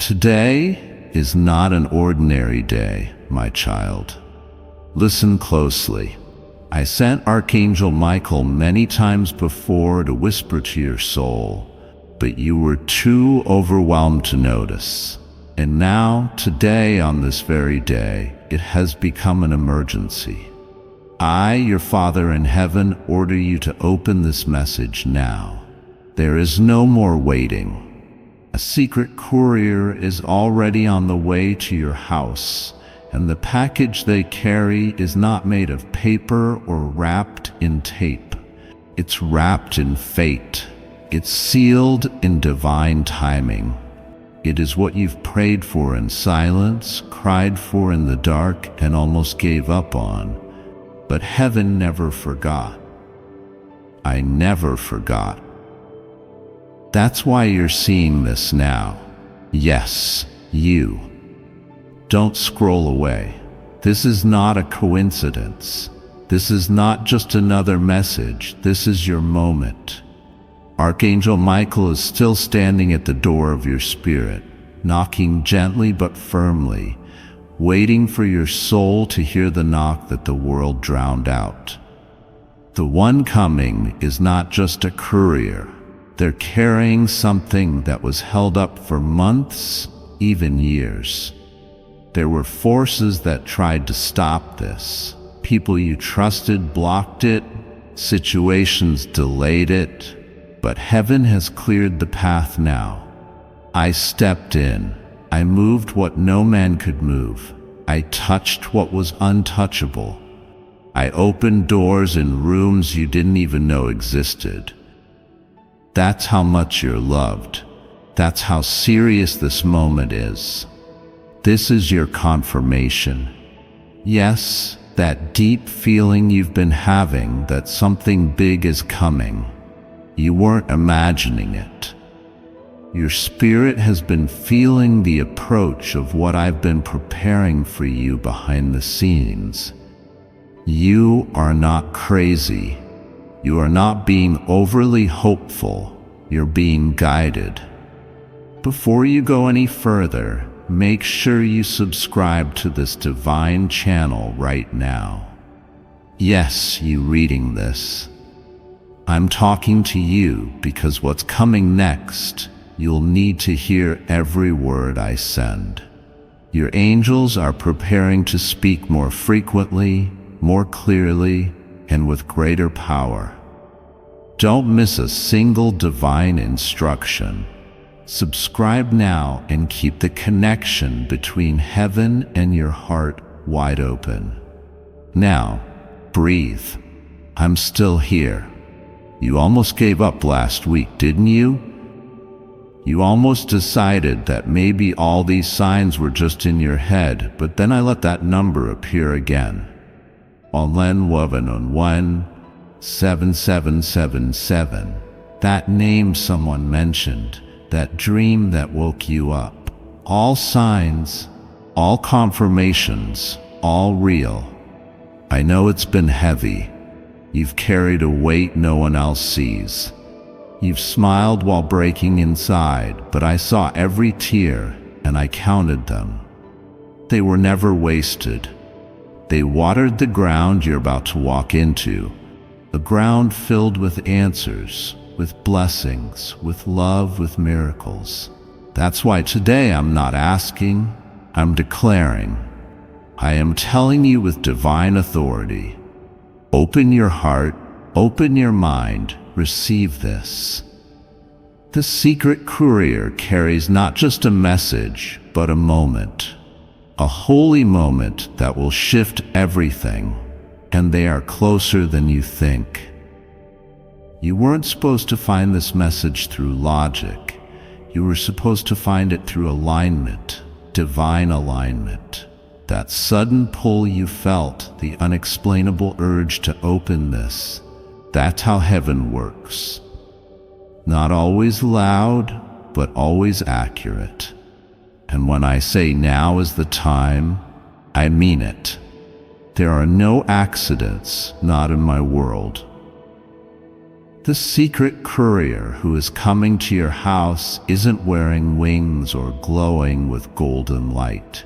Today is not an ordinary day, my child. Listen closely. I sent Archangel Michael many times before to whisper to your soul, but you were too overwhelmed to notice. And now, today, on this very day, it has become an emergency. I, your Father in heaven, order you to open this message now. There is no more waiting. A secret courier is already on the way to your house, and the package they carry is not made of paper or wrapped in tape. It's wrapped in fate. It's sealed in divine timing. It is what you've prayed for in silence, cried for in the dark, and almost gave up on. But heaven never forgot. I never forgot. That's why you're seeing this now. Yes, you. Don't scroll away. This is not a coincidence. This is not just another message. This is your moment. Archangel Michael is still standing at the door of your spirit, knocking gently but firmly, waiting for your soul to hear the knock that the world drowned out. The one coming is not just a courier. They're carrying something that was held up for months, even years. There were forces that tried to stop this. People you trusted blocked it, situations delayed it, but heaven has cleared the path now. I stepped in. I moved what no man could move. I touched what was untouchable. I opened doors in rooms you didn't even know existed. That's how much you're loved. That's how serious this moment is. This is your confirmation. Yes, that deep feeling you've been having that something big is coming. You weren't imagining it. Your spirit has been feeling the approach of what I've been preparing for you behind the scenes. You are not crazy. You are not being overly hopeful. You're being guided. Before you go any further, make sure you subscribe to this divine channel right now. Yes, you reading this. I'm talking to you because what's coming next, you'll need to hear every word I send. Your angels are preparing to speak more frequently, more clearly, and with greater power. Don't miss a single divine instruction. Subscribe now and keep the connection between heaven and your heart wide open. Now, breathe. I'm still here. You almost gave up last week, didn't you? You almost decided that maybe all these signs were just in your head, but then I let that number appear again. Olen Woven 7777. That name someone mentioned, that dream that woke you up. All signs, all confirmations, all real. I know it's been heavy. You've carried a weight no one else sees. You've smiled while breaking inside, but I saw every tear and I counted them. They were never wasted. They watered the ground you're about to walk into, a ground filled with answers, with blessings, with love, with miracles. That's why today I'm not asking, I'm declaring. I am telling you with divine authority. Open your heart, open your mind, receive this. The secret courier carries not just a message, but a moment. A holy moment that will shift everything, and they are closer than you think. You weren't supposed to find this message through logic. You were supposed to find it through alignment, divine alignment. That sudden pull you felt, the unexplainable urge to open this. That's how heaven works. Not always loud, but always accurate. And when I say now is the time, I mean it. There are no accidents, not in my world. The secret courier who is coming to your house isn't wearing wings or glowing with golden light.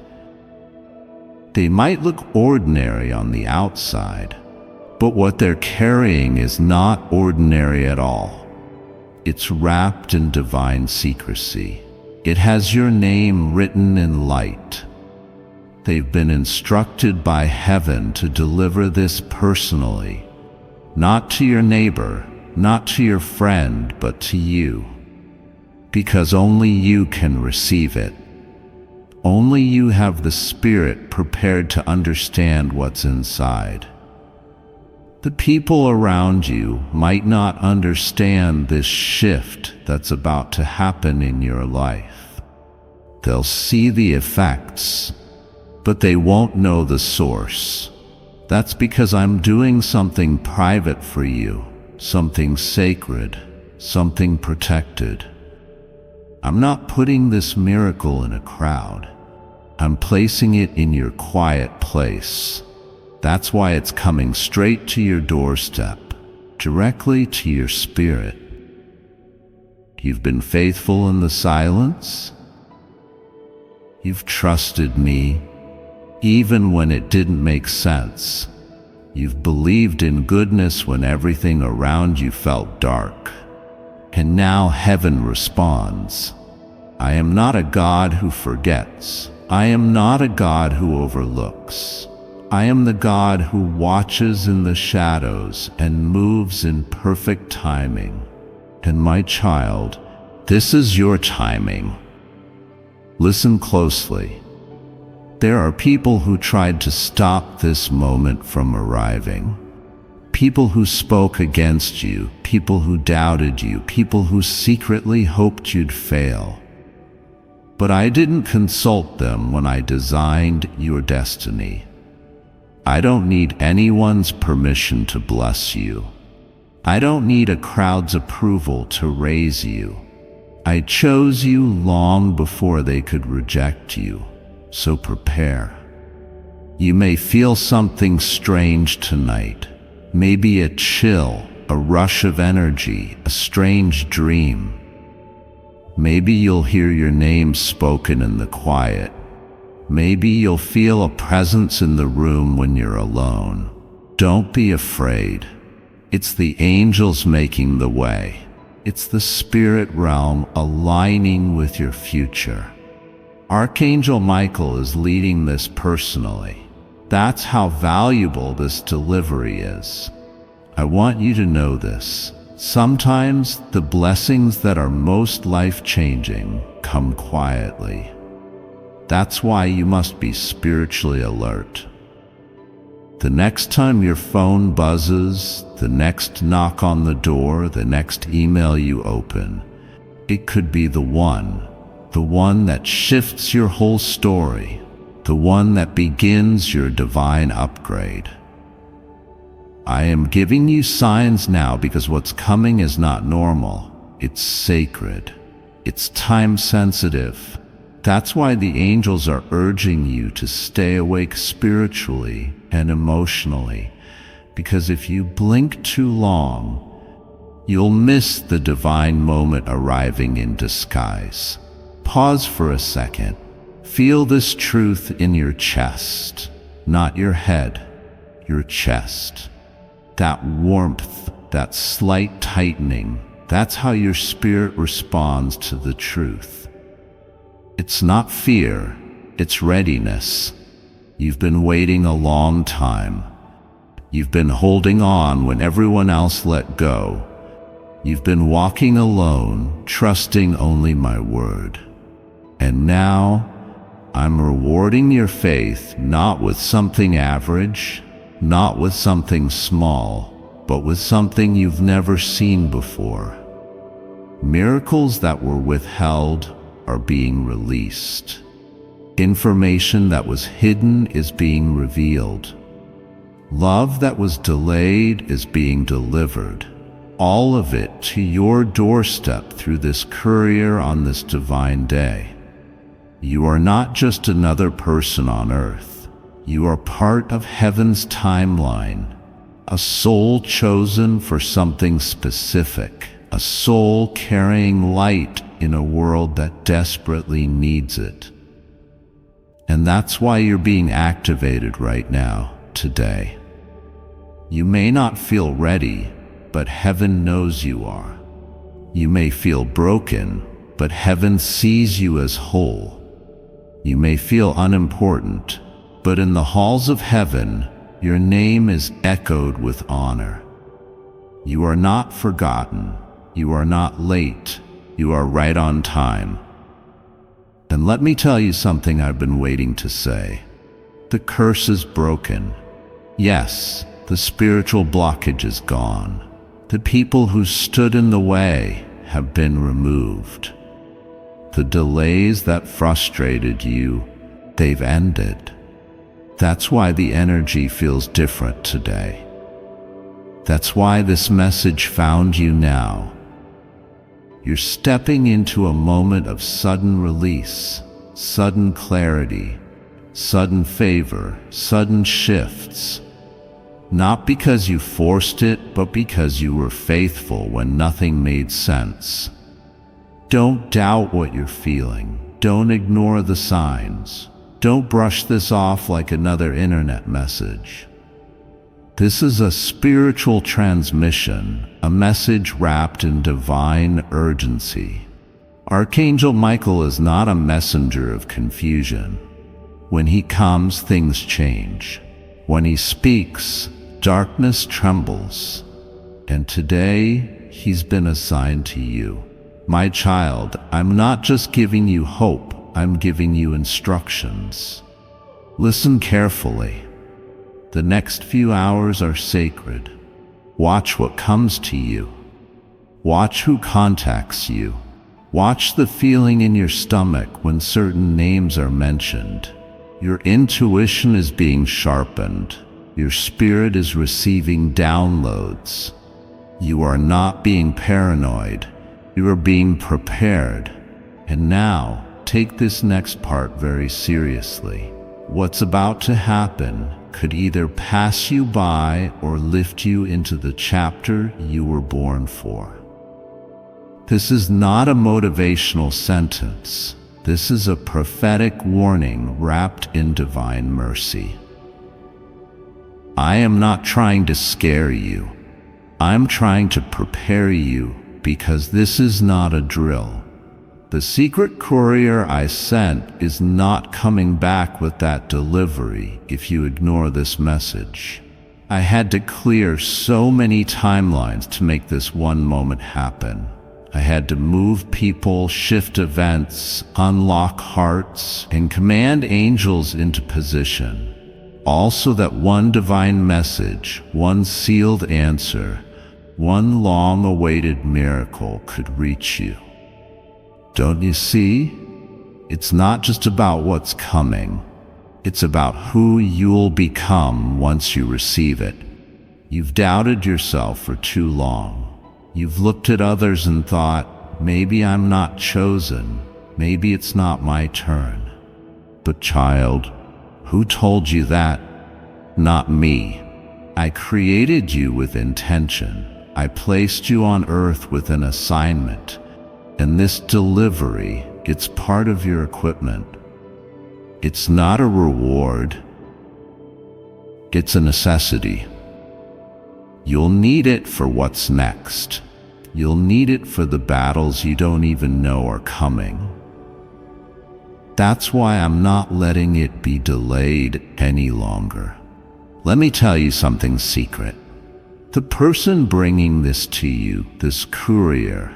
They might look ordinary on the outside, but what they're carrying is not ordinary at all. It's wrapped in divine secrecy. It has your name written in light. They've been instructed by heaven to deliver this personally, not to your neighbor, not to your friend, but to you. Because only you can receive it. Only you have the spirit prepared to understand what's inside. The people around you might not understand this shift that's about to happen in your life. They'll see the effects, but they won't know the source. That's because I'm doing something private for you, something sacred, something protected. I'm not putting this miracle in a crowd. I'm placing it in your quiet place. That's why it's coming straight to your doorstep, directly to your spirit. You've been faithful in the silence. You've trusted me, even when it didn't make sense. You've believed in goodness when everything around you felt dark. And now heaven responds. I am not a God who forgets. I am not a God who overlooks. I am the God who watches in the shadows and moves in perfect timing. And my child, this is your timing. Listen closely. There are people who tried to stop this moment from arriving. People who spoke against you, people who doubted you, people who secretly hoped you'd fail. But I didn't consult them when I designed your destiny. I don't need anyone's permission to bless you. I don't need a crowd's approval to raise you. I chose you long before they could reject you, so prepare. You may feel something strange tonight, maybe a chill, a rush of energy, a strange dream. Maybe you'll hear your name spoken in the quiet. Maybe you'll feel a presence in the room when you're alone. Don't be afraid. It's the angels making the way. It's the spirit realm aligning with your future. Archangel Michael is leading this personally. That's how valuable this delivery is. I want you to know this. Sometimes the blessings that are most life-changing come quietly. That's why you must be spiritually alert. The next time your phone buzzes, the next knock on the door, the next email you open, it could be the one that shifts your whole story, the one that begins your divine upgrade. I am giving you signs now because what's coming is not normal. It's sacred. It's time-sensitive. That's why the angels are urging you to stay awake spiritually and emotionally, because if you blink too long, you'll miss the divine moment arriving in disguise. Pause for a second. Feel this truth in your chest, not your head, your chest. That warmth, that slight tightening, that's how your spirit responds to the truth. It's not fear, it's readiness. You've been waiting a long time. You've been holding on when everyone else let go. You've been walking alone, trusting only my word. And now, I'm rewarding your faith not with something average, not with something small, but with something you've never seen before. Miracles that were withheld are being released. Information that was hidden is being revealed. Love that was delayed is being delivered. All of it to your doorstep through this courier on this divine day. You are not just another person on earth. You are part of heaven's timeline, a soul chosen for something specific, a soul carrying light in a world that desperately needs it. And that's why you're being activated right now, today. You may not feel ready, but heaven knows you are. You may feel broken, but heaven sees you as whole. You may feel unimportant, but in the halls of heaven, your name is echoed with honor. You are not forgotten. You are not late. You are right on time. And let me tell you something I've been waiting to say. The curse is broken. Yes, the spiritual blockage is gone. The people who stood in the way have been removed. The delays that frustrated you, they've ended. That's why the energy feels different today. That's why this message found you now. You're stepping into a moment of sudden release, sudden clarity, sudden favor, sudden shifts. Not because you forced it, but because you were faithful when nothing made sense. Don't doubt what you're feeling. Don't ignore the signs. Don't brush this off like another internet message. This is a spiritual transmission, a message wrapped in divine urgency. Archangel Michael is not a messenger of confusion. When he comes, things change. When he speaks, darkness trembles. And today, he's been assigned to you. My child, I'm not just giving you hope, I'm giving you instructions. Listen carefully. The next few hours are sacred. Watch what comes to you. Watch who contacts you. Watch the feeling in your stomach when certain names are mentioned. Your intuition is being sharpened. Your spirit is receiving downloads. You are not being paranoid. You are being prepared. And now, take this next part very seriously. What's about to happen could either pass you by or lift you into the chapter you were born for. This is not a motivational sentence. This is a prophetic warning wrapped in divine mercy. I am not trying to scare you. I'm trying to prepare you because this is not a drill. The secret courier I sent is not coming back with that delivery if you ignore this message. I had to clear so many timelines to make this one moment happen. I had to move people, shift events, unlock hearts, and command angels into position. All so that one divine message, one sealed answer, one long-awaited miracle could reach you. Don't you see? It's not just about what's coming. It's about who you'll become once you receive it. You've doubted yourself for too long. You've looked at others and thought, maybe I'm not chosen. Maybe it's not my turn. But child, who told you that? Not me. I created you with intention. I placed you on earth with an assignment. And this delivery, it's part of your equipment. It's not a reward. It's a necessity. You'll need it for what's next. You'll need it for the battles you don't even know are coming. That's why I'm not letting it be delayed any longer. Let me tell you something secret. The person bringing this to you, this courier,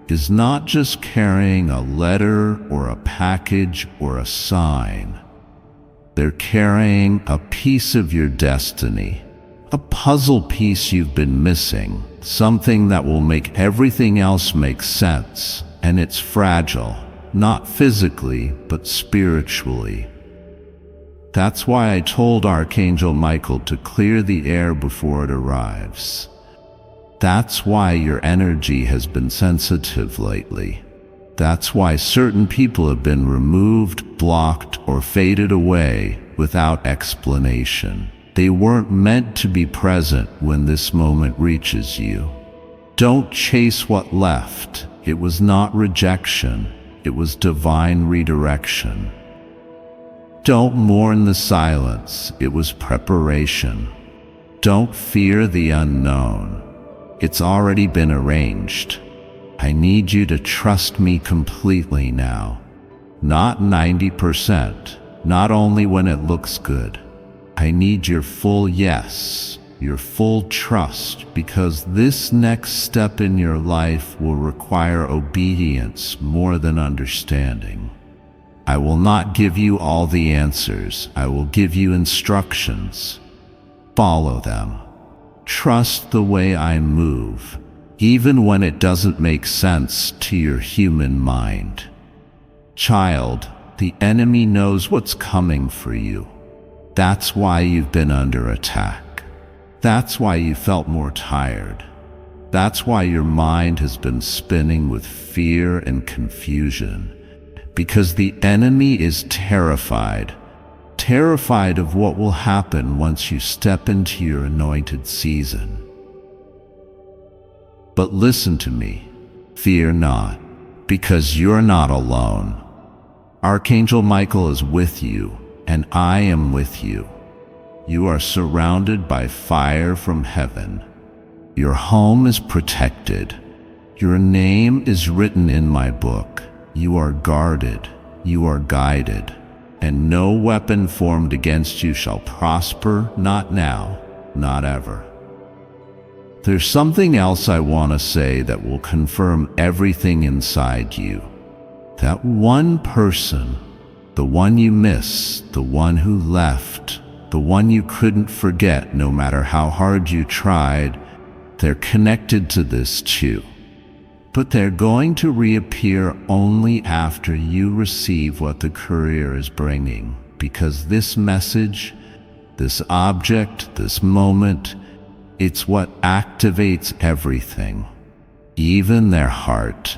is not just carrying a letter or a package or a sign. They're carrying a piece of your destiny, a puzzle piece you've been missing, something that will make everything else make sense. And it's fragile, not physically, but spiritually. That's why I told Archangel Michael to clear the air before it arrives. That's why your energy has been sensitive lately. That's why certain people have been removed, blocked, or faded away without explanation. They weren't meant to be present when this moment reaches you. Don't chase what left. It was not rejection. It was divine redirection. Don't mourn the silence. It was preparation. Don't fear the unknown. It's already been arranged. I need you to trust me completely now. Not 90%, not only when it looks good. I need your full yes, your full trust, because this next step in your life will require obedience more than understanding. I will not give you all the answers. I will give you instructions. Follow them. Trust the way I move, even when it doesn't make sense to your human mind. Child, the enemy knows what's coming for you. That's why you've been under attack. That's why you felt more tired. That's why your mind has been spinning with fear and confusion. Because the enemy is terrified of what will happen once you step into your anointed season. But listen to me. Fear not, because you're not alone. Archangel Michael is with you, and I am with you. You are surrounded by fire from heaven. Your home is protected. Your name is written in my book. You are guarded. You are guided. And no weapon formed against you shall prosper, not now, not ever. There's something else I want to say that will confirm everything inside you. That one person, the one you miss, the one who left, the one you couldn't forget no matter how hard you tried, they're connected to this too. But they're going to reappear only after you receive what the courier is bringing, because this message, this object, this moment, it's what activates everything, even their heart,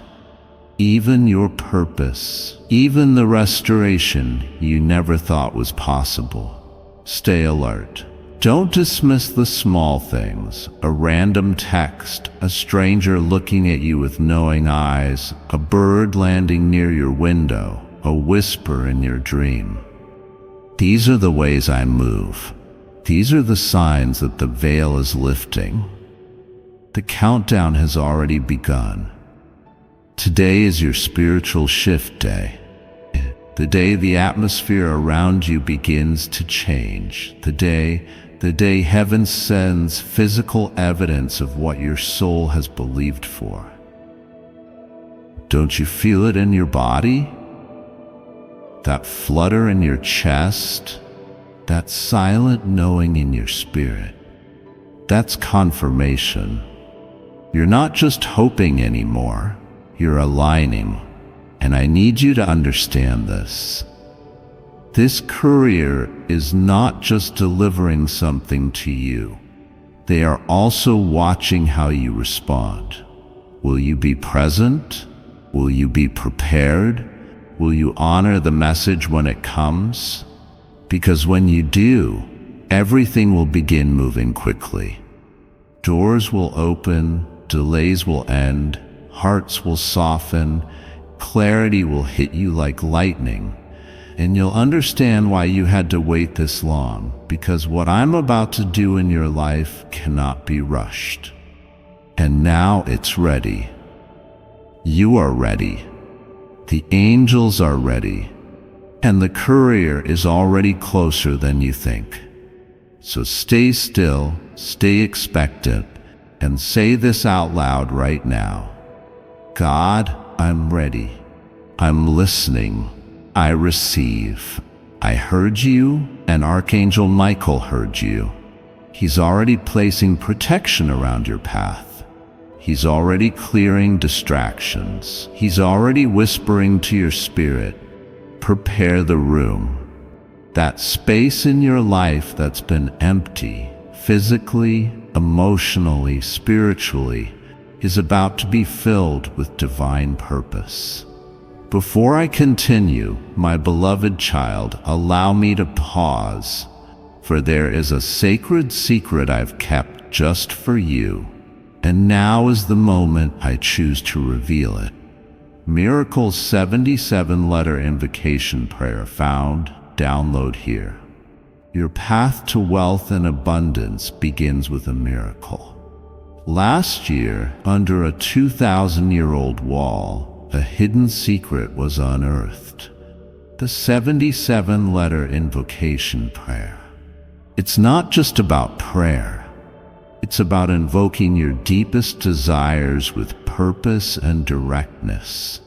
even your purpose, even the restoration you never thought was possible. Stay alert. Don't dismiss the small things, a random text, a stranger looking at you with knowing eyes, a bird landing near your window, a whisper in your dream. These are the ways I move. These are the signs that the veil is lifting. The countdown has already begun. Today is your spiritual shift day. The day the atmosphere around you begins to change. The day heaven sends physical evidence of what your soul has believed for. Don't you feel it in your body? That flutter in your chest? That silent knowing in your spirit? That's confirmation. You're not just hoping anymore, you're aligning. And I need you to understand this. This courier is not just delivering something to you. They are also watching how you respond. Will you be present? Will you be prepared? Will you honor the message when it comes? Because when you do, everything will begin moving quickly. Doors will open, delays will end, hearts will soften, clarity will hit you like lightning. And you'll understand why you had to wait this long, because what I'm about to do in your life cannot be rushed. And now it's ready. You are ready. The angels are ready. And the courier is already closer than you think. So stay still, stay expectant, and say this out loud right now. God, I'm ready. I'm listening. I receive. I heard you, and Archangel Michael heard you. He's already placing protection around your path. He's already clearing distractions. He's already whispering to your spirit, prepare the room. That space in your life that's been empty, physically, emotionally, spiritually, is about to be filled with divine purpose. Before I continue, my beloved child, allow me to pause. for there is a sacred secret I've kept just for you, and now is the moment I choose to reveal it. Miracle's 77-letter invocation prayer found. Download here. Your path to wealth and abundance begins with a miracle. Last year, under a 2,000-year-old wall, a hidden secret was unearthed. The 77-letter invocation prayer. It's not just about prayer. It's about invoking your deepest desires with purpose and directness.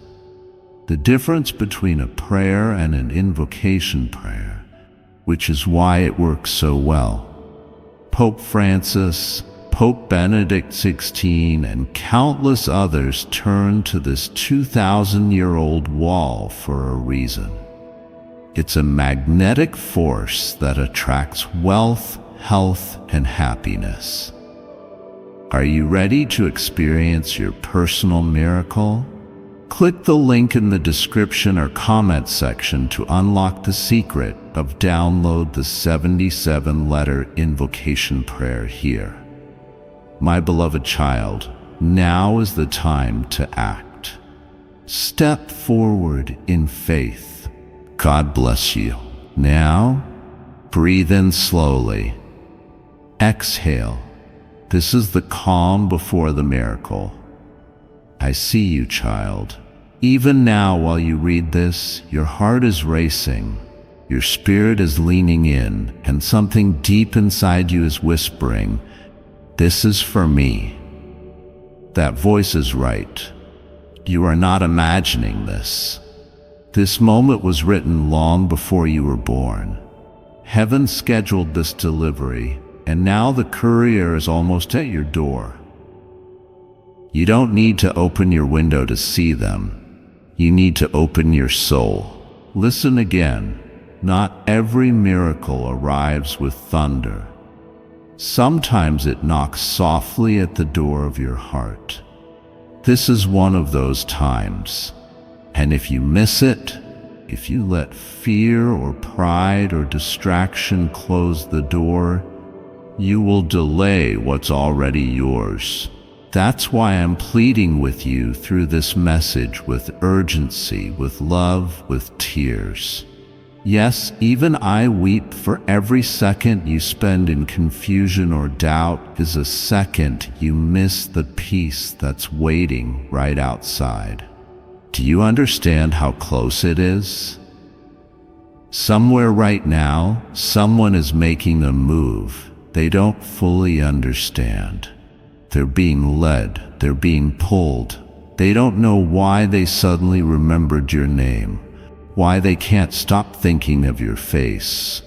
The difference between a prayer and an invocation prayer, which is why it works so well. Pope Francis, Pope Benedict XVI, and countless others turned to this 2,000-year-old wall for a reason. It's a magnetic force that attracts wealth, health, and happiness. Are you ready to experience your personal miracle? Click the link in the description or comment section to unlock the secret of download the 77-letter invocation prayer here. My beloved child, now is the time to act. Step forward in faith. God bless you. Now, breathe in slowly. Exhale. This is the calm before the miracle. I see you, child. Even now, while you read this, your heart is racing, your spirit is leaning in, and something deep inside you is whispering, "This is for me." That voice is right. You are not imagining this. This moment was written long before you were born. Heaven scheduled this delivery, and now the courier is almost at your door. You don't need to open your window to see them. You need to open your soul. Listen again. Not every miracle arrives with thunder. Sometimes it knocks softly at the door of your heart. This is one of those times. And if you miss it, if you let fear or pride or distraction close the door, you will delay what's already yours. That's why I'm pleading with you through this message with urgency, with love, with tears. Yes, even I weep, for every second you spend in confusion or doubt is a second you miss the peace that's waiting right outside. Do you understand how close it is? Somewhere right now, someone is making a move they don't fully understand. They're being led, they're being pulled. They don't know why they suddenly remembered your name, why they can't stop thinking of your face,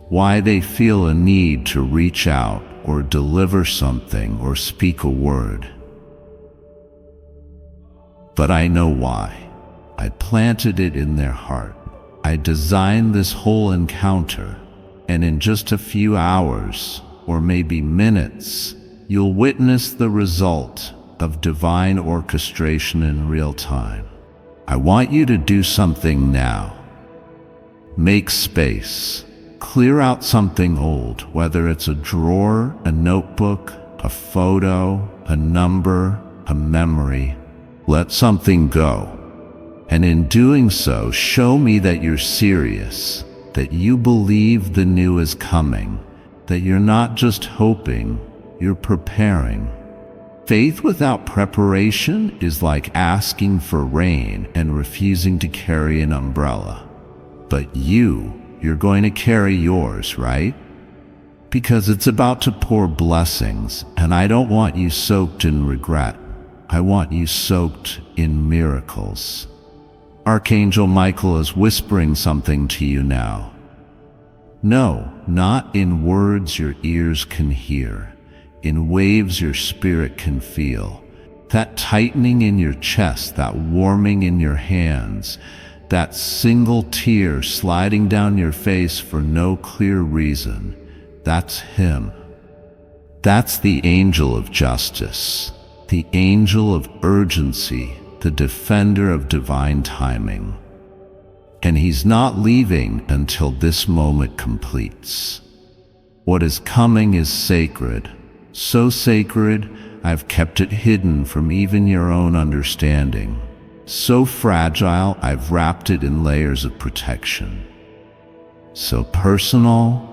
why they feel a need to reach out or deliver something or speak a word. But I know why. I planted it in their heart. I designed this whole encounter, and in just a few hours, or maybe minutes, you'll witness the result of divine orchestration in real time. I want you to do something now. Make space. Clear out something old, whether it's a drawer, a notebook, a photo, a number, a memory. Let something go. And in doing so, show me that you're serious, that you believe the new is coming, that you're not just hoping, you're preparing. Faith without preparation is like asking for rain and refusing to carry an umbrella. But you're going to carry yours, right? Because it's about to pour blessings, and I don't want you soaked in regret. I want you soaked in miracles. Archangel Michael is whispering something to you now. No, not in words your ears can hear, in waves your spirit can feel. That tightening in your chest, that warming in your hands, that single tear sliding down your face for no clear reason, that's him. That's the angel of justice, the angel of urgency, the defender of divine timing. And he's not leaving until this moment completes. What is coming is sacred, so sacred I've kept it hidden from even your own understanding. So fragile I've wrapped it in layers of protection. So personal,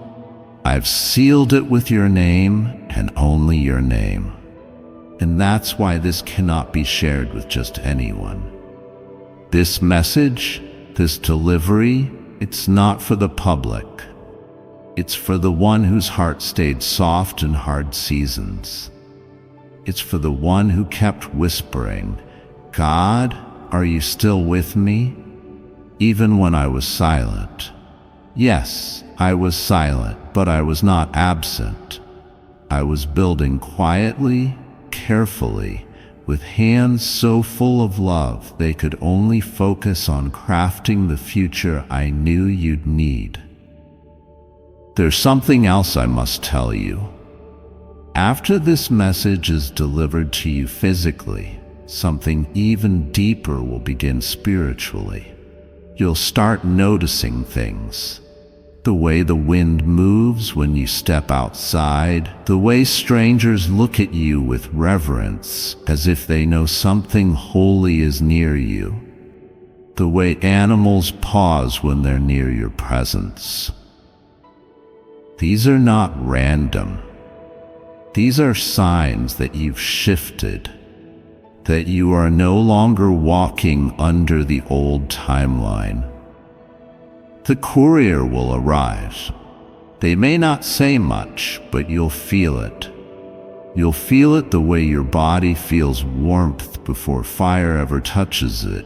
I've sealed it with your name and only your name. And that's why this cannot be shared with just anyone. This message, this delivery, it's not for the public. It's for the one whose heart stayed soft in hard seasons. It's for the one who kept whispering, "God, are you still with me?" Even when I was silent. Yes, I was silent, but I was not absent. I was building quietly, carefully, with hands so full of love they could only focus on crafting the future I knew you'd need. There's something else I must tell you. After this message is delivered to you physically, something even deeper will begin spiritually. You'll start noticing things. The way the wind moves when you step outside, the way strangers look at you with reverence as if they know something holy is near you, the way animals pause when they're near your presence. These are not random. These are signs that you've shifted, that you are no longer walking under the old timeline. The courier will arrive. They may not say much, but you'll feel it. You'll feel it the way your body feels warmth before fire ever touches it.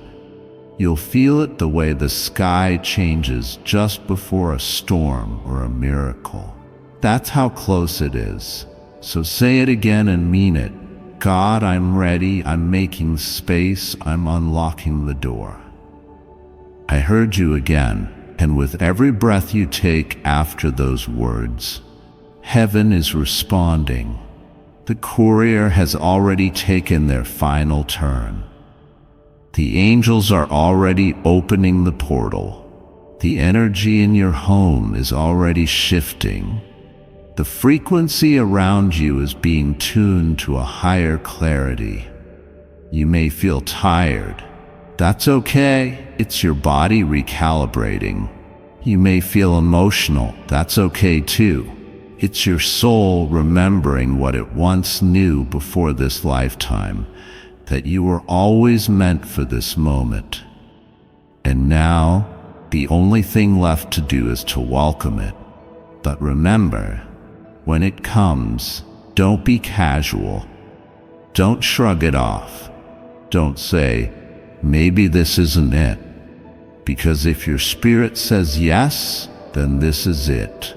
You'll feel it the way the sky changes just before a storm or a miracle. That's how close it is. So say it again and mean it. God, I'm ready. I'm making space. I'm unlocking the door. I heard you again. And with every breath you take after those words, heaven is responding. The courier has already taken their final turn. The angels are already opening the portal. The energy in your home is already shifting. The frequency around you is being tuned to a higher clarity. You may feel tired. That's okay. It's your body recalibrating. You may feel emotional. That's okay too. It's your soul remembering what it once knew before this lifetime, that you were always meant for this moment. And now, the only thing left to do is to welcome it. But remember, when it comes, don't be casual. Don't shrug it off. Don't say, maybe this isn't it. Because if your spirit says yes, then this is it.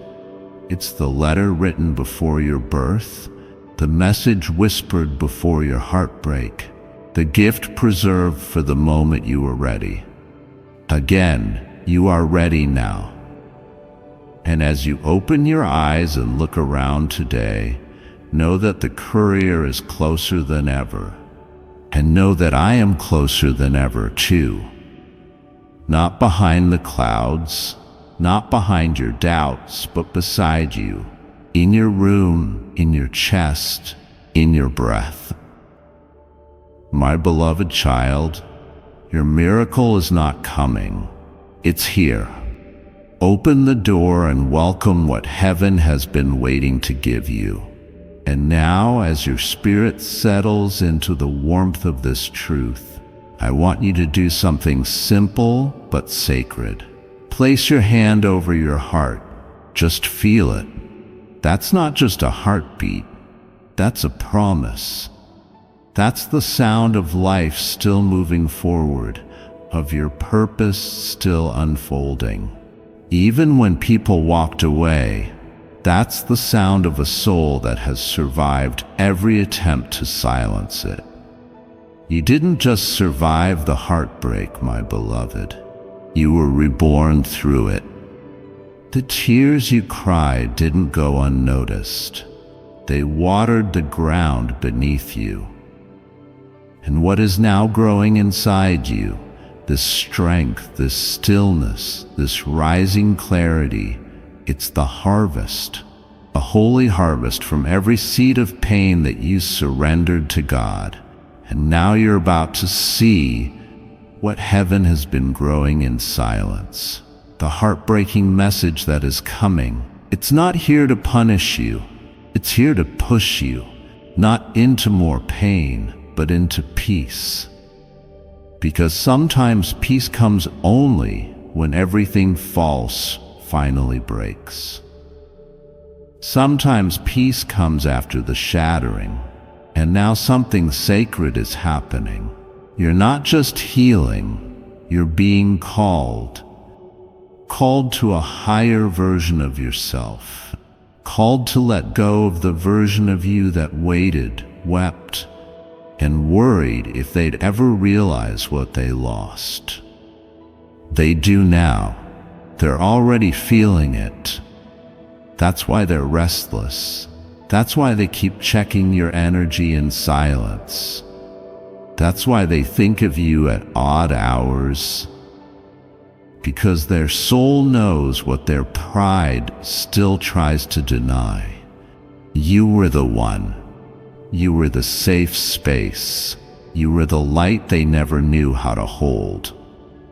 It's the letter written before your birth, the message whispered before your heartbreak, the gift preserved for the moment you were ready. Again, you are ready now. And as you open your eyes and look around today, know that the courier is closer than ever. And know that I am closer than ever too. Not behind the clouds, not behind your doubts, but beside you, in your room, in your chest, in your breath. My beloved child, your miracle is not coming. It's here. Open the door and welcome what heaven has been waiting to give you. And now, as your spirit settles into the warmth of this truth, I want you to do something simple but sacred. Place your hand over your heart. Just feel it. That's not just a heartbeat. That's a promise. That's the sound of life still moving forward, of your purpose still unfolding. Even when people walked away, that's the sound of a soul that has survived every attempt to silence it. You didn't just survive the heartbreak, my beloved. You were reborn through it. The tears you cried didn't go unnoticed. They watered the ground beneath you. And what is now growing inside you, this strength, this stillness, this rising clarity, it's the harvest. a holy harvest from every seed of pain that you surrendered to God. And now you're about to see what heaven has been growing in silence. The heartbreaking message that is coming. It's not here to punish you. It's here to push you, not into more pain, but into peace. Because sometimes peace comes only when everything false finally breaks. Sometimes peace comes after the shattering, and now something sacred is happening. You're not just healing, you're being called to a higher version of yourself, called to let go of the version of you that waited, wept, and worried if they'd ever realize what they lost. They do now. They're already feeling it. That's why they're restless. That's why they keep checking your energy in silence. That's why they think of you at odd hours. Because their soul knows what their pride still tries to deny. You were the one. You were the safe space. You were the light they never knew how to hold.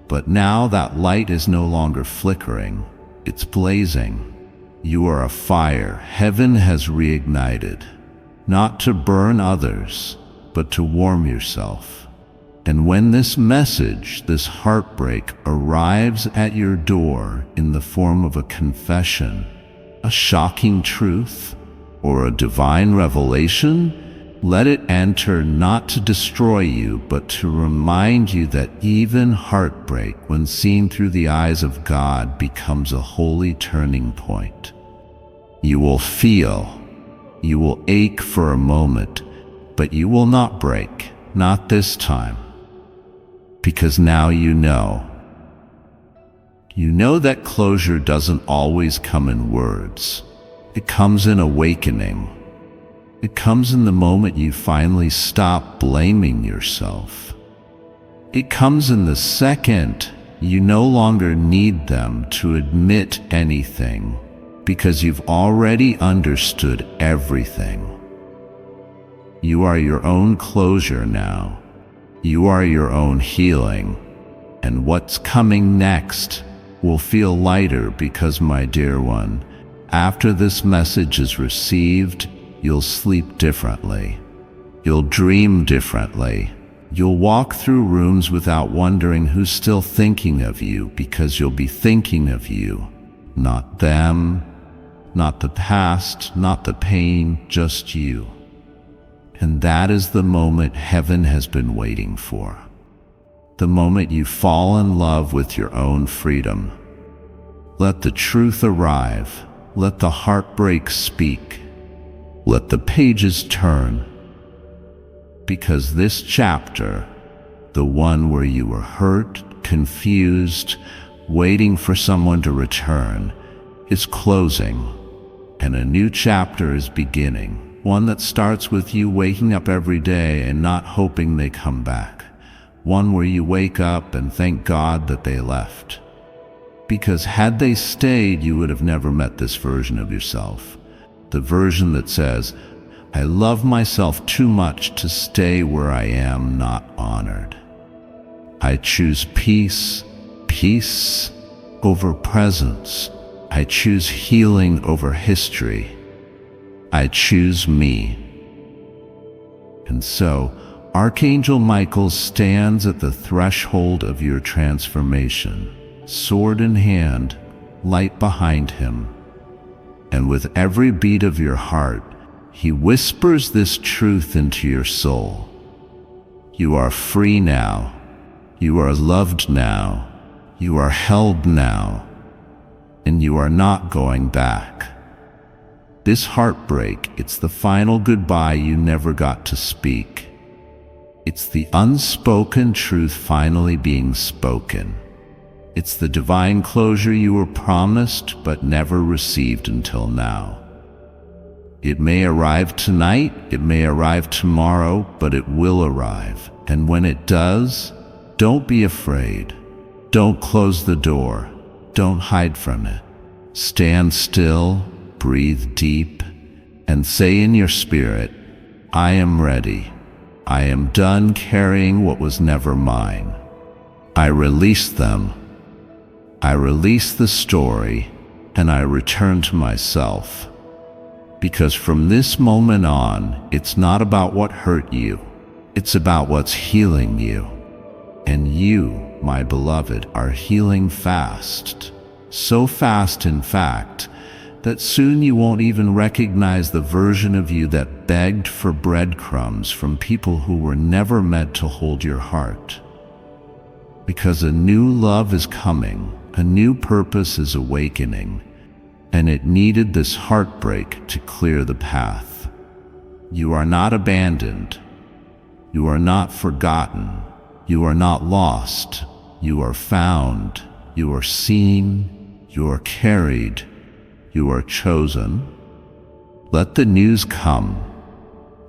But now that light is no longer flickering. It's blazing. You are a fire heaven has reignited, not to burn others, but to warm yourself. And when this message, this heartbreak, arrives at your door in the form of a confession, a shocking truth, or a divine revelation, let it enter not to destroy you, but to remind you that even heartbreak, when seen through the eyes of God, becomes a holy turning point. You will feel, you will ache for a moment, but you will not break, not this time. Because now you know. You know that closure doesn't always come in words. It comes in awakening. It comes in the moment you finally stop blaming yourself. It comes in the second you no longer need them to admit anything, because you've already understood everything. You are your own closure now. You are your own healing. And what's coming next will feel lighter because, my dear one, after this message is received, you'll sleep differently. You'll dream differently. You'll walk through rooms without wondering who's still thinking of you, because you'll be thinking of you, not them, not the past, not the pain, just you. And that is the moment heaven has been waiting for. The moment you fall in love with your own freedom. Let the truth arrive. Let the heartbreak speak. Let the pages turn. Because this chapter, the one where you were hurt, confused, waiting for someone to return, is closing, and a new chapter is beginning. One that starts with you waking up every day and not hoping they come back. One where you wake up and thank God that they left. Because had they stayed, you would have never met this version of yourself. The version that says, I love myself too much to stay where I am not honored. I choose peace, peace over presence. I choose healing over history. I choose me. And so, Archangel Michael stands at the threshold of your transformation, sword in hand, light behind him. And with every beat of your heart, he whispers this truth into your soul. You are free now. You are loved now. You are held now. And you are not going back. This heartbreak, it's the final goodbye you never got to speak. It's the unspoken truth finally being spoken. It's the divine closure you were promised but never received until now. It may arrive tonight, it may arrive tomorrow, but it will arrive. And when it does, don't be afraid. Don't close the door. Don't hide from it. Stand still, breathe deep, and say in your spirit, I am ready. I am done carrying what was never mine. I release them. I release the story, and I return to myself. Because from this moment on, it's not about what hurt you. It's about what's healing you. And you, my beloved, are healing fast. So fast, in fact, that soon you won't even recognize the version of you that begged for breadcrumbs from people who were never meant to hold your heart. Because a new love is coming, a new purpose is awakening, and it needed this heartbreak to clear the path. You are not abandoned. You are not forgotten. You are not lost. You are found. You are seen. You are carried. You are chosen. Let the news come.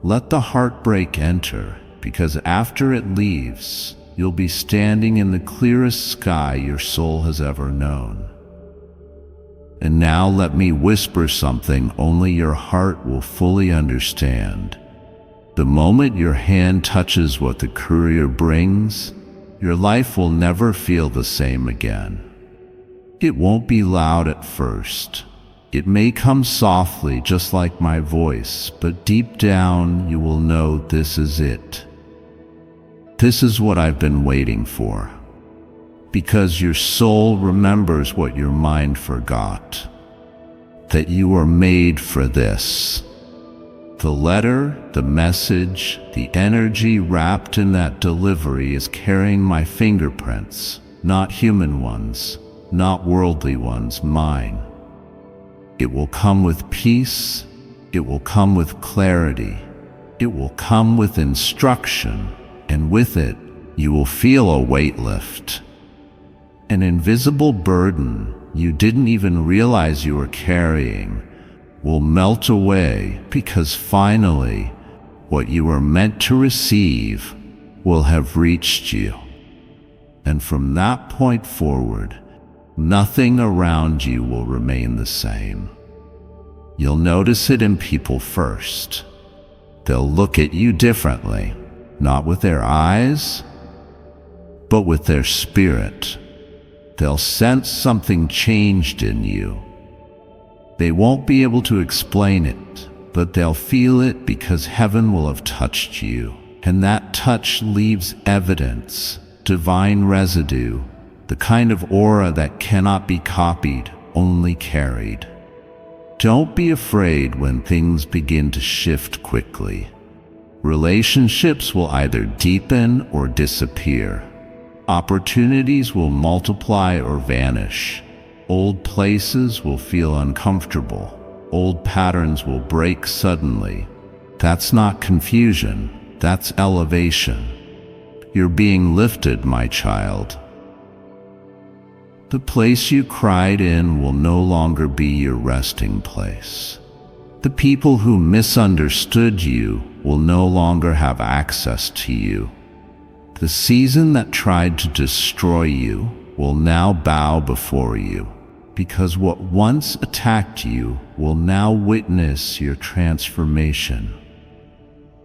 Let the heartbreak enter, because after it leaves, you'll be standing in the clearest sky your soul has ever known. And now let me whisper something only your heart will fully understand. The moment your hand touches what the courier brings, your life will never feel the same again. It won't be loud at first. It may come softly, just like my voice, but deep down you will know this is it. This is what I've been waiting for. Because your soul remembers what your mind forgot. That you were made for this. The letter, the message, the energy wrapped in that delivery is carrying my fingerprints, not human ones, not worldly ones, mine. It will come with peace. It will come with clarity. It will come with instruction, and with it, you will feel a weight lift. An invisible burden you didn't even realize you were carrying will melt away, because finally, what you were meant to receive will have reached you. And from that point forward, nothing around you will remain the same. You'll notice it in people first. They'll look at you differently, not with their eyes, but with their spirit. They'll sense something changed in you. They won't be able to explain it, but they'll feel it because heaven will have touched you. And that touch leaves evidence, divine residue, the kind of aura that cannot be copied, only carried. Don't be afraid when things begin to shift quickly. Relationships will either deepen or disappear. Opportunities will multiply or vanish. Old places will feel uncomfortable. Old patterns will break suddenly. That's not confusion, that's elevation. You're being lifted, my child. The place you cried in will no longer be your resting place. The people who misunderstood you will no longer have access to you. The season that tried to destroy you will now bow before you, because what once attacked you will now witness your transformation.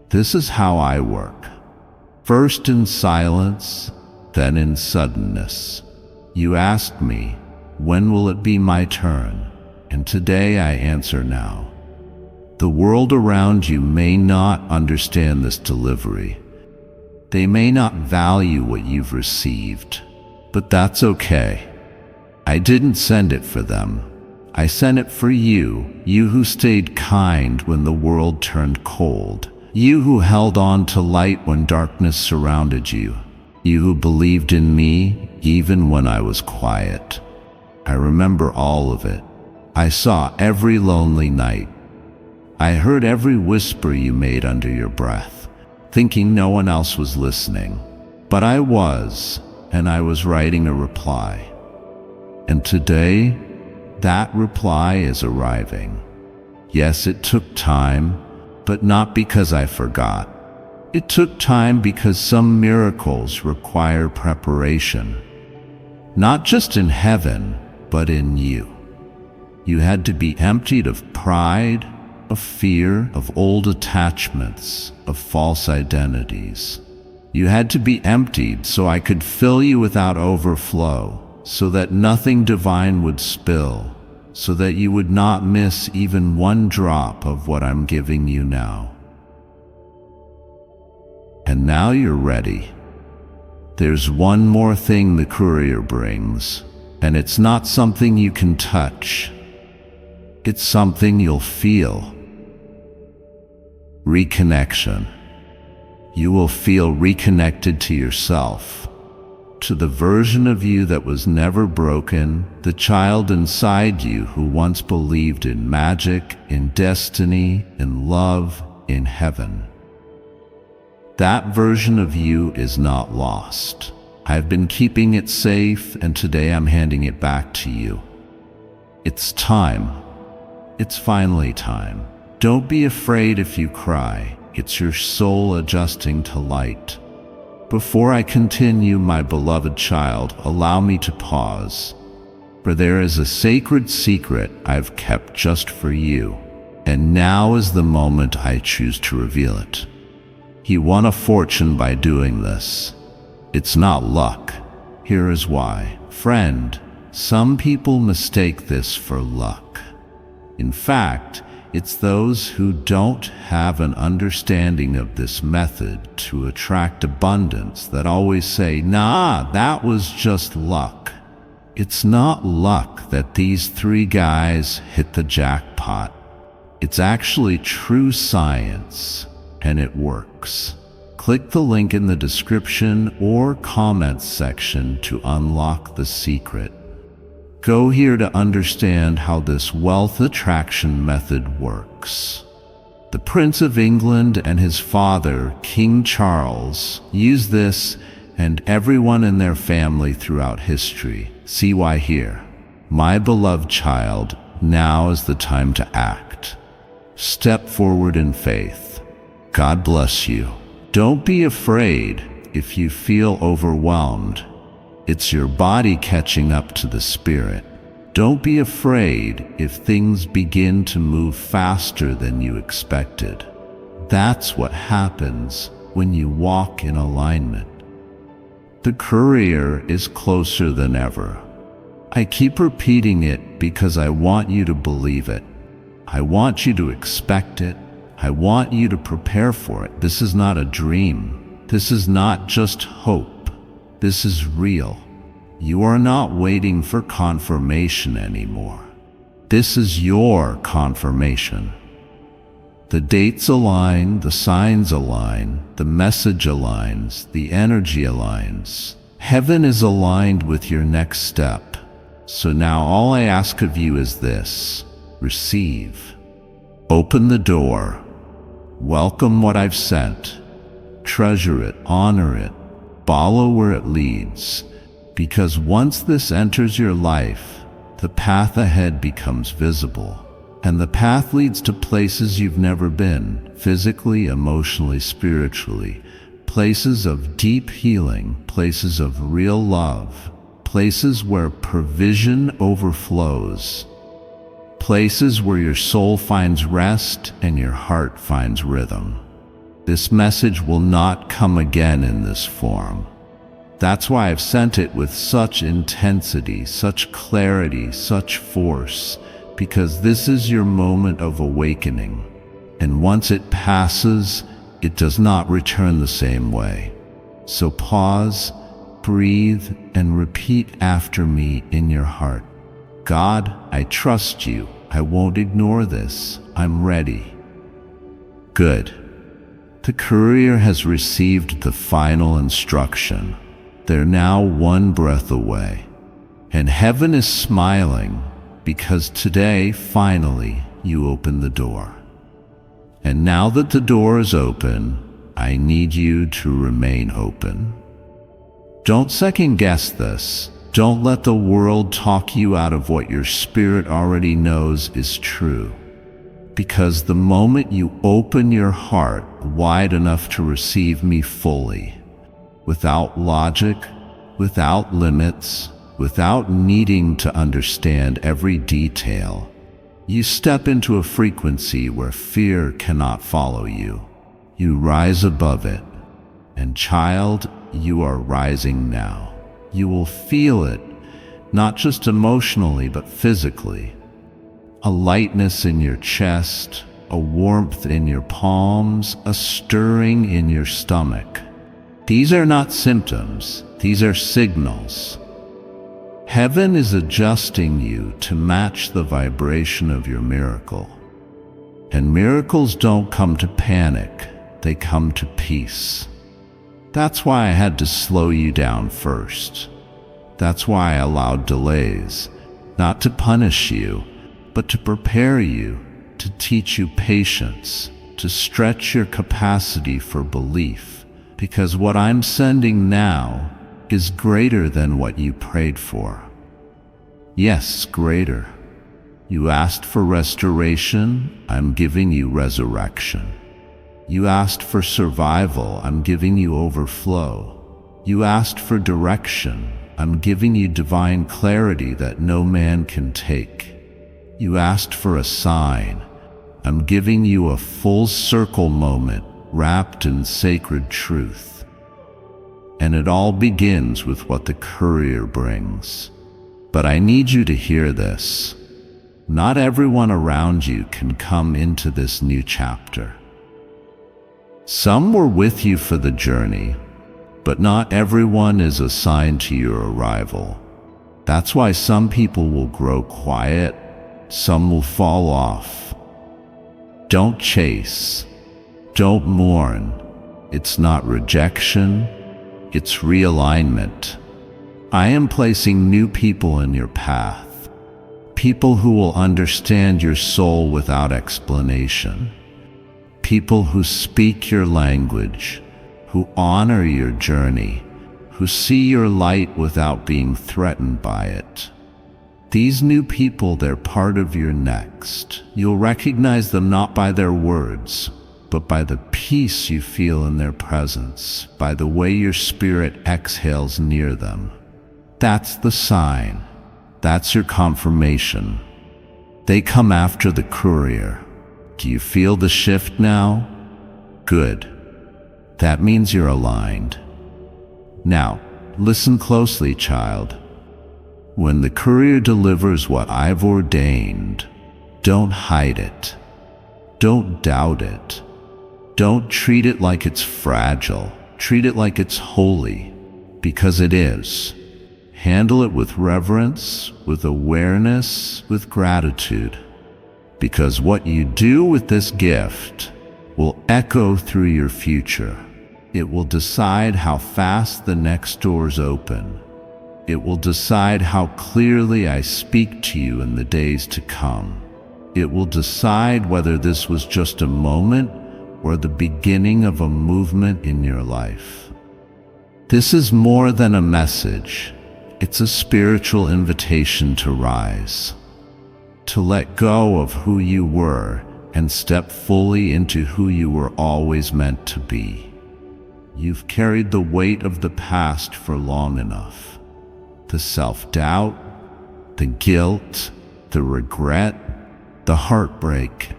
This is how I work. First in silence, then in suddenness. You asked me, when will it be my turn? And today I answer now. The world around you may not understand this delivery. They may not value what you've received, but that's okay. I didn't send it for them. I sent it for you, you who stayed kind when the world turned cold, you who held on to light when darkness surrounded you, you who believed in me even when I was quiet. I remember all of it. I saw every lonely night. I heard every whisper you made under your breath, thinking no one else was listening. But I was, and I was writing a reply. And today, that reply is arriving. Yes, it took time, but not because I forgot. It took time because some miracles require preparation. Not just in heaven, but in you. You had to be emptied of pride, of fear, of old attachments, of false identities. You had to be emptied so I could fill you without overflow, so that nothing divine would spill, so that you would not miss even one drop of what I'm giving you now. And now you're ready. There's one more thing the courier brings, and it's not something you can touch. It's something you'll feel. Reconnection. You will feel reconnected to yourself, to the version of you that was never broken, the child inside you who once believed in magic, in destiny, in love, in heaven. That version of you is not lost. I've been keeping it safe, and today I'm handing it back to you. It's time. It's finally time. Don't be afraid if you cry. It's your soul adjusting to light. Before I continue, my beloved child, allow me to pause. For there is a sacred secret I've kept just for you, and now is the moment I choose to reveal it. He won a fortune by doing this. It's not luck. Here is why. Friend, some people mistake this for luck. In fact, it's those who don't have an understanding of this method to attract abundance that always say, "Nah, that was just luck." It's not luck that these three guys hit the jackpot. It's actually true science, and it works. Click the link in the description or comments section to unlock the secret. Go here to understand how this wealth attraction method works. The Prince of England and his father, King Charles, used this, and everyone in their family throughout history. See why here. My beloved child, now is the time to act. Step forward in faith. God bless you. Don't be afraid if you feel overwhelmed. It's your body catching up to the spirit. Don't be afraid if things begin to move faster than you expected. That's what happens when you walk in alignment. The courier is closer than ever. I keep repeating it because I want you to believe it. I want you to expect it. I want you to prepare for it. This is not a dream. This is not just hope. This is real. You are not waiting for confirmation anymore. This is your confirmation. The dates align, the signs align, the message aligns, the energy aligns. Heaven is aligned with your next step. So now all I ask of you is this: receive. Open the door. Welcome what I've sent. Treasure it, honor it, follow where it leads. Because once this enters your life, the path ahead becomes visible. And the path leads to places you've never been, physically, emotionally, spiritually. Places of deep healing, places of real love, places where provision overflows. Places where your soul finds rest and your heart finds rhythm. This message will not come again in this form. That's why I've sent it with such intensity, such clarity, such force, because this is your moment of awakening. And once it passes, it does not return the same way. So pause, breathe, and repeat after me in your heart. God, I trust you. I won't ignore this. I'm ready. Good. The courier has received the final instruction. They're now one breath away. And heaven is smiling because today, finally, you open the door. And now that the door is open, I need you to remain open. Don't second guess this. Don't let the world talk you out of what your spirit already knows is true. Because the moment you open your heart wide enough to receive me fully, without logic, without limits, without needing to understand every detail. You step into a frequency where fear cannot follow you. You rise above it. And child, you are rising now. You will feel it, not just emotionally, but physically. A lightness in your chest, a warmth in your palms, a stirring in your stomach. These are not symptoms, these are signals. Heaven is adjusting you to match the vibration of your miracle. And miracles don't come to panic, they come to peace. That's why I had to slow you down first. That's why I allowed delays, not to punish you, but to prepare you, to teach you patience, to stretch your capacity for belief, because what I'm sending now is greater than what you prayed for. Yes, greater. You asked for restoration, I'm giving you resurrection. You asked for survival, I'm giving you overflow. You asked for direction, I'm giving you divine clarity that no man can take. You asked for a sign, I'm giving you a full circle moment wrapped in sacred truth. And it all begins with what the courier brings. But I need you to hear this. Not everyone around you can come into this new chapter. Some were with you for the journey, but not everyone is assigned to your arrival. That's why some people will grow quiet, some will fall off. Don't chase, don't mourn. It's not rejection, it's realignment. I am placing new people in your path, people who will understand your soul without explanation. People who speak your language, who honor your journey, who see your light without being threatened by it. These new people, they're part of your next. You'll recognize them not by their words, but by the peace you feel in their presence, by the way your spirit exhales near them. That's the sign. That's your confirmation. They come after the courier. Do you feel the shift now? Good. That means you're aligned. Now, listen closely, child. When the courier delivers what I've ordained, don't hide it. Don't doubt it. Don't treat it like it's fragile. Treat it like it's holy, because it is. Handle it with reverence, with awareness, with gratitude. Because what you do with this gift will echo through your future. It will decide how fast the next doors open. It will decide how clearly I speak to you in the days to come. It will decide whether this was just a moment or the beginning of a movement in your life. This is more than a message. It's a spiritual invitation to rise, to let go of who you were and step fully into who you were always meant to be. You've carried the weight of the past for long enough. The self-doubt, the guilt, the regret, the heartbreak.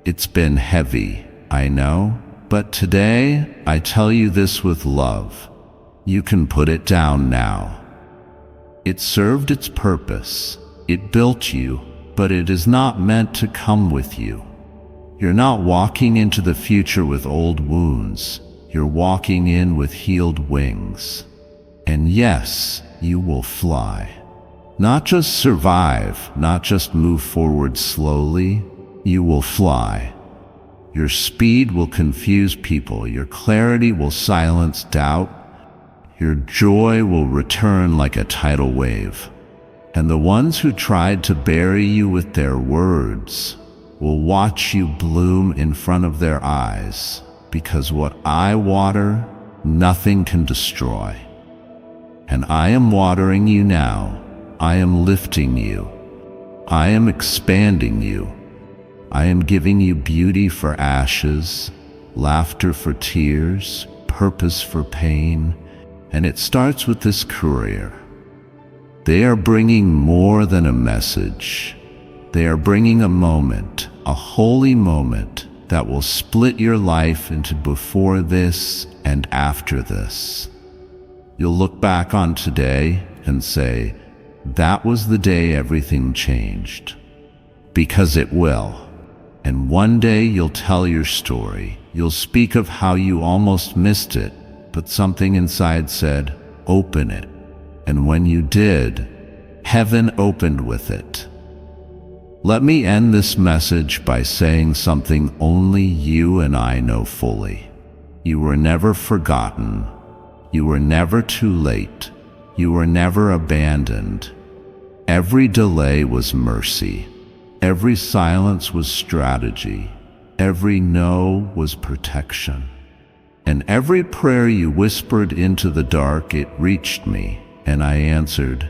It's been heavy, I know, but today I tell you this with love. You can put it down now. It served its purpose. It built you, but it is not meant to come with you. You're not walking into the future with old wounds. You're walking in with healed wings. And yes, you will fly. Not just survive, not just move forward slowly. You will fly. Your speed will confuse people. Your clarity will silence doubt. Your joy will return like a tidal wave. And the ones who tried to bury you with their words will watch you bloom in front of their eyes, because what I water, nothing can destroy. And I am watering you now. I am lifting you. I am expanding you. I am giving you beauty for ashes, laughter for tears, purpose for pain. And it starts with this courier. They are bringing more than a message. They are bringing a moment, a holy moment that will split your life into before this and after this. You'll look back on today and say, that was the day everything changed. Because it will. And one day you'll tell your story. You'll speak of how you almost missed it, but something inside said, open it. And when you did, heaven opened with it. Let me end this message by saying something only you and I know fully. You were never forgotten. You were never too late. You were never abandoned. Every delay was mercy. Every silence was strategy. Every no was protection. And every prayer you whispered into the dark, it reached me, and I answered.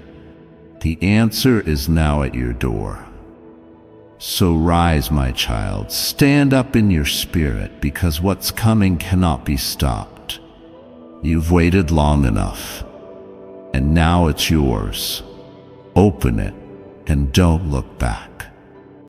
The answer is now at your door. So rise, my child, stand up in your spirit, because what's coming cannot be stopped. You've waited long enough, and now it's yours. Open it, and don't look back.